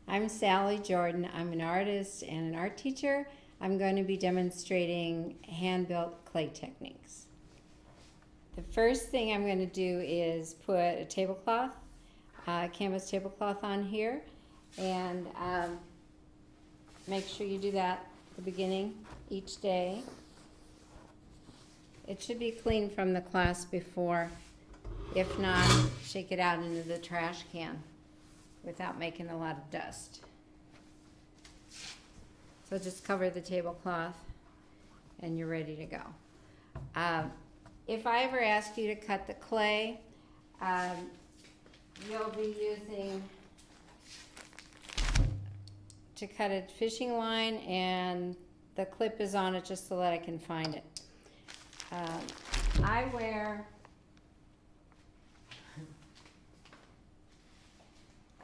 I'm Sally Jordan. I'm an artist and an art teacher. I'm going to be demonstrating hand-built clay techniques. The first thing I'm going to do is put a tablecloth, canvas tablecloth on here, and make sure you do that at the beginning each day. It should be clean from the class before. If not, shake it out into the trash can without making a lot of dust. So just cover the tablecloth and you're ready to go. If I ever ask you to cut the clay, you'll be using to cut a fishing line, and the clip is on it just so that I can find it.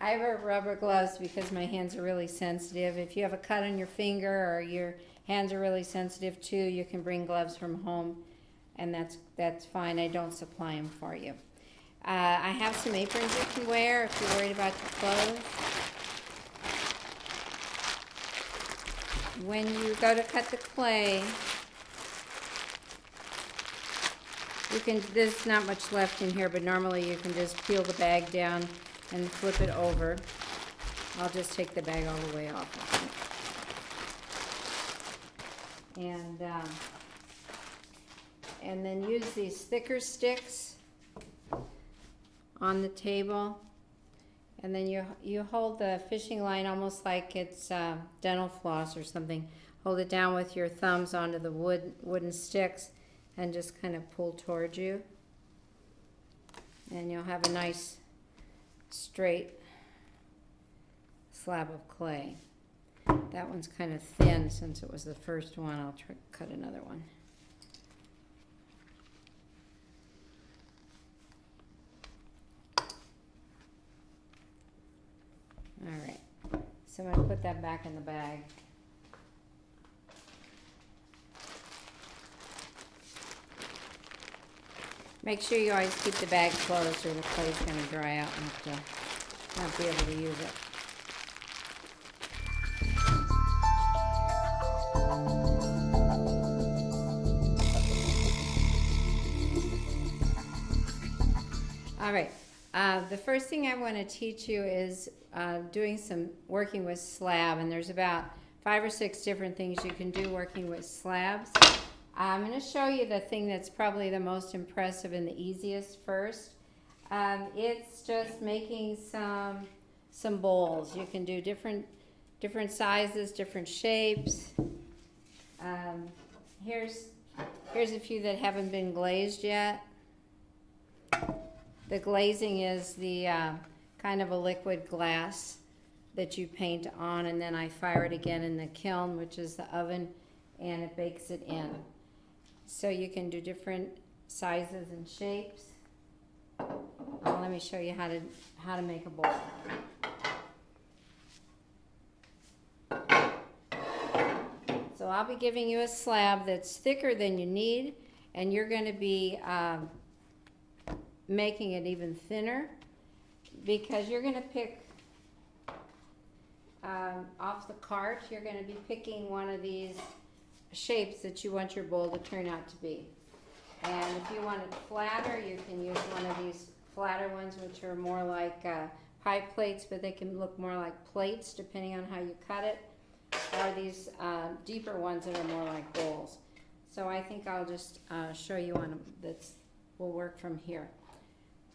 I wear rubber gloves because my hands are really sensitive. If you have a cut on your finger or your hands are really sensitive too, you can bring gloves from home, and that's fine. I don't supply them for you. I have some aprons you can wear if you're worried about your clothes. When you go to cut the clay, there's not much left in here, but normally you can just peel the bag down and flip it over. I'll just take the bag all the way off. And then use these thicker sticks on the table. And then you hold the fishing line almost like it's dental floss or something. Hold it down with your thumbs onto the wooden sticks and just kind of pull towards you. And you'll have a nice straight slab of clay. That one's kind of thin since it was the first one. I'll try to cut another one. All right, so I'm going to put that back in the bag. Make sure you always keep the bag closed or the clay's going to dry out and not be able to use it. All right, the first thing I want to teach you is working with slab, and there's about 5 or 6 different things you can do working with slabs. I'm going to show you the thing that's probably the most impressive and the easiest first. It's just making some bowls. You can do different sizes, different shapes. Here's a few that haven't been glazed yet. The glazing is the kind of a liquid glass that you paint on, and then I fire it again in the kiln, which is the oven, and it bakes it in. So you can do different sizes and shapes. Let me show you how to make a bowl. So I'll be giving you a slab that's thicker than you need, and you're going to be making it even thinner because you're going to pick off the cart. You're going to be picking one of these shapes that you want your bowl to turn out to be. And if you want it flatter, you can use one of these flatter ones, which are more like pie plates, but they can look more like plates depending on how you cut it, or these deeper ones that are more like bowls. So I think I'll just show you one that will work from here.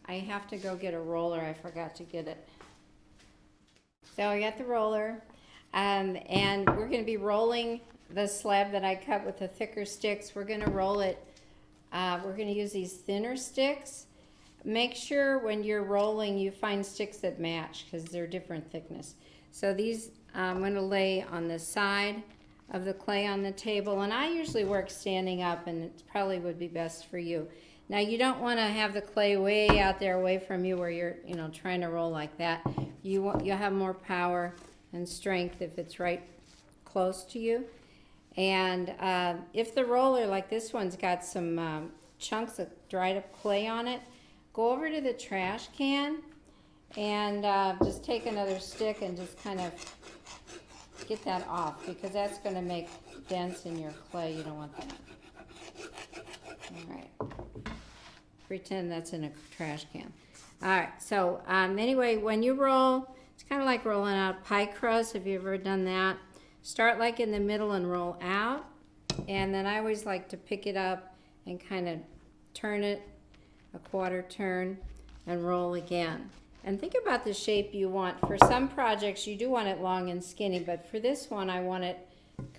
I have to go get a roller. I forgot to get it. So I got the roller, and we're going to be rolling the slab that I cut with the thicker sticks. We're going to roll it. We're going to use these thinner sticks, make sure when you're rolling you find sticks that match because they're different thickness. So these I'm going to lay on the side of the clay on the table, and I usually work standing up, and it probably would be best for you. Now you don't want to have the clay way out there away from you where you're trying to roll like that. You'll have more power and strength if it's right close to you. And if the roller like this one's got some chunks of dried up clay on it, go over to the trash can and just take another stick and just kind of get that off, because that's going to make dents in your clay. You don't want that. All right. Pretend that's in a trash can. All right. So anyway, when you roll, it's kind of like rolling out pie crust. Have you ever done that? Start like in the middle and roll out. And then I always like to pick it up and kind of turn it a quarter turn and roll again. And think about the shape you want. For some projects, you do want it long and skinny, but for this one, I want it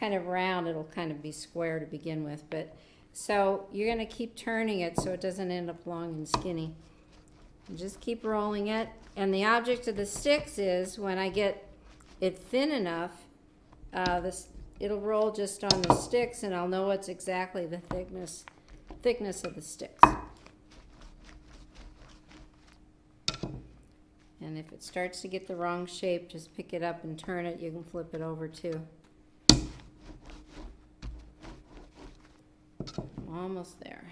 kind of round. It'll kind of be square to begin with. But so you're going to keep turning it so it doesn't end up long and skinny. And just keep rolling it. And the object of the sticks is when I get it thin enough, it'll roll just on the sticks, and I'll know what's exactly the thickness of the sticks. And if it starts to get the wrong shape, just pick it up and turn it. You can flip it over too. Almost there.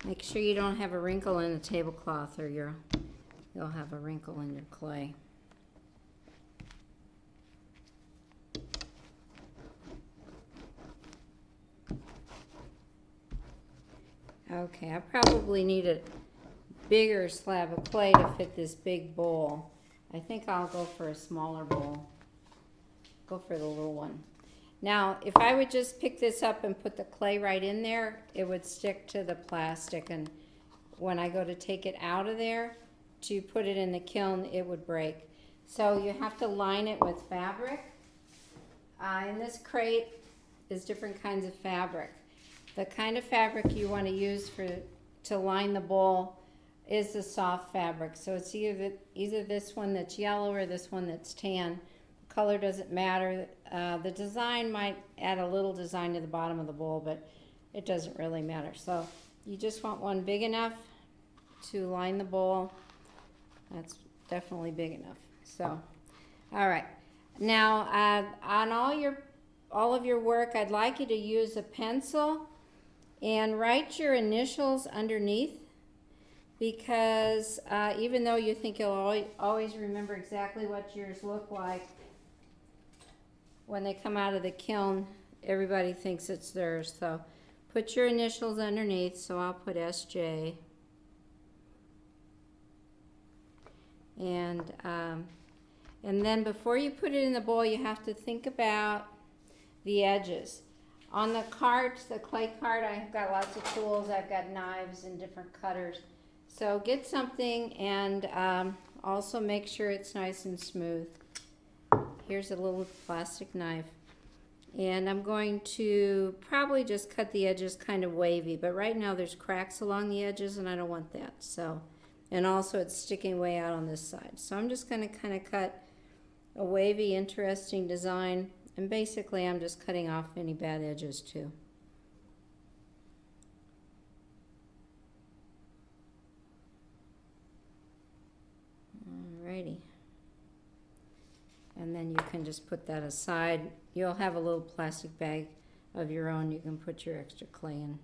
Make sure you don't have a wrinkle in the tablecloth, or you'll have a wrinkle in your clay. Okay, I probably need a bigger slab of clay to fit this big bowl. I think I'll go for a smaller bowl. Go for the little one. Now, if I would just pick this up and put the clay right in there, it would stick to the plastic, and when I go to take it out of there to put it in the kiln, it would break. So you have to line it with fabric. In this crate is different kinds of fabric. The kind of fabric you want to use to line the bowl is the soft fabric. So it's either this one that's yellow or this one that's tan. The color doesn't matter. The design might add a little design to the bottom of the bowl, but it doesn't really matter. So you just want one big enough to line the bowl. That's definitely big enough. So, all right. Now, on all of your work, I'd like you to use a pencil and write your initials underneath, because even though you think you'll always remember exactly what yours look like, when they come out of the kiln, everybody thinks it's theirs. So put your initials underneath. So I'll put SJ. And then before you put it in the bowl, you have to think about the edges. On the cart, the clay cart, I've got lots of tools. I've got knives and different cutters. So get something, and also make sure it's nice and smooth. Here's a little plastic knife. And I'm going to probably just cut the edges kind of wavy, but right now there's cracks along the edges, and I don't want that. So, and also it's sticking way out on this side. So I'm just going to kind of cut a wavy, interesting design. And basically, I'm just cutting off any bad edges too. Alrighty. And then you can just put that aside. You'll have a little plastic bag of your own. You can put your extra clay in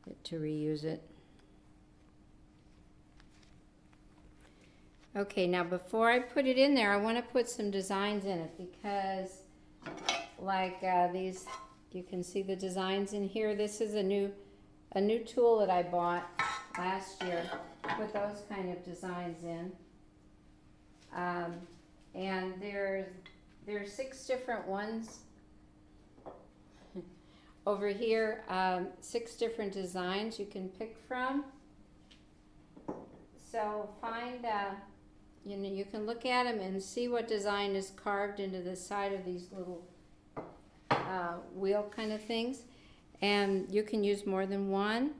it to reuse it. Okay, now before I put it in there, I want to put some designs in it, because like these, you can see the designs in here. This is a new tool that I bought last year to put those kind of designs in. And there's 6 different ones over here. 6 different designs you can pick from. So find you can look at them and see what design is carved into the side of these little wheel kind of things. And you can use more than one.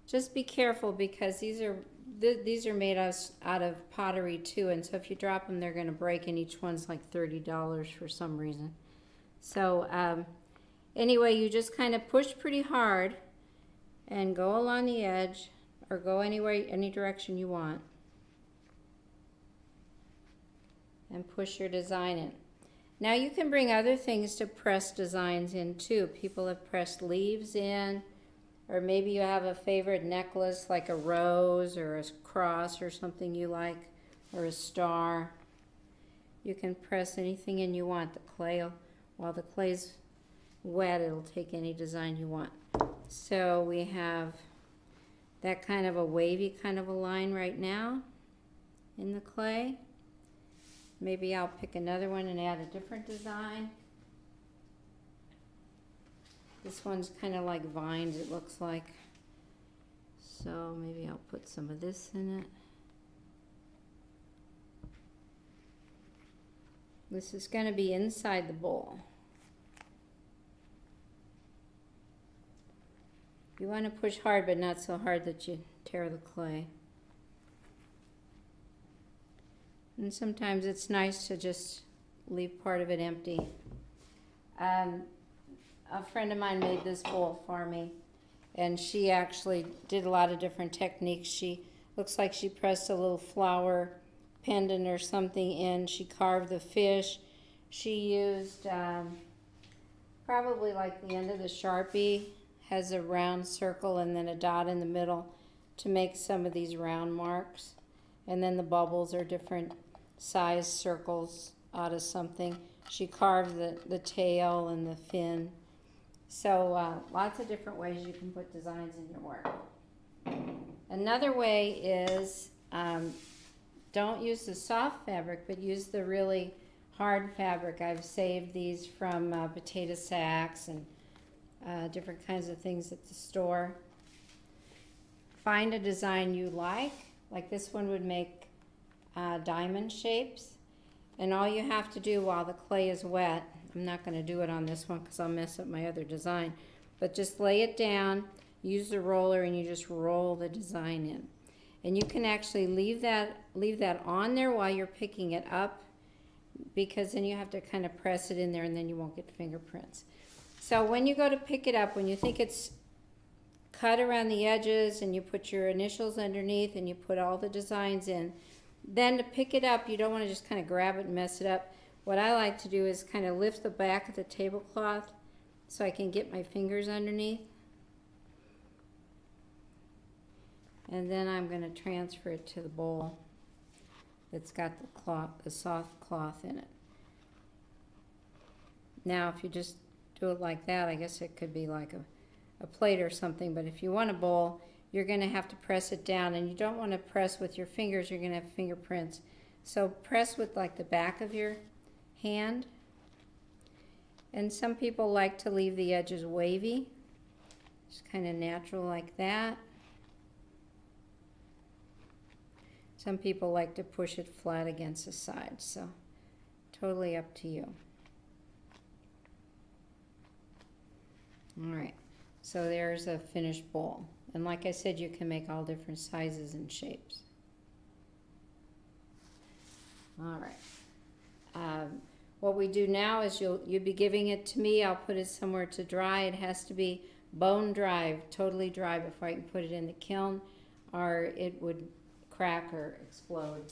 Just be careful because these are made out of pottery too, and so if you drop them, they're going to break, and each one's like $30 for some reason. So anyway, you just kind of push pretty hard and go along the edge, or go any direction you want, and push your design in. Now you can bring other things to press designs in too. People have pressed leaves in, or maybe you have a favorite necklace like a rose or a cross or something you like, or a star. You can press anything in you want. The clay, while the clay's wet, it'll take any design you want. So we have that kind of a wavy kind of a line right now in the clay. Maybe I'll pick another one and add a different design. This one's kind of like vines, it looks like. So maybe I'll put some of this in it. This is going to be inside the bowl. You want to push hard, but not so hard that you tear the clay. And sometimes it's nice to just leave part of it empty. A friend of mine made this bowl for me, and she actually did a lot of different techniques. She looks like she pressed a little flower pendant or something in. She carved the fish. She used probably like the end of the Sharpie has a round circle and then a dot in the middle to make some of these round marks. And then the bubbles are different size circles out of something. She carved the tail and the fin. So lots of different ways you can put designs in your work. Another way is don't use the soft fabric, but use the really hard fabric. I've saved these from potato sacks and different kinds of things at the store. Find a design you like this one would make diamond shapes. And all you have to do while the clay is wet, I'm not going to do it on this one because I'll mess up my other design, but just lay it down, use the roller, and you just roll the design in. And you can actually leave that on there while you're picking it up, because then you have to kind of press it in there and then you won't get fingerprints. So when you go to pick it up, when you think it's cut around the edges and you put your initials underneath and you put all the designs in, then to pick it up, you don't want to just kind of grab it and mess it up. What I like to do is kind of lift the back of the tablecloth so I can get my fingers underneath. And then I'm going to transfer it to the bowl that's got the soft cloth in it. Now if you just do it like that, I guess it could be like a plate or something, but if you want a bowl, you're going to have to press it down, and you don't want to press with your fingers, you're going to have fingerprints. So press with like the back of your hand. And some people like to leave the edges wavy, just kind of natural like that. Some people like to push it flat against the side, so totally up to you. All right, so there's a finished bowl. And like I said, you can make all different sizes and shapes. All right. What we do now is you'll be giving it to me. I'll put it somewhere to dry. It has to be bone dry, totally dry, before I can put it in the kiln, or it would crack or explode.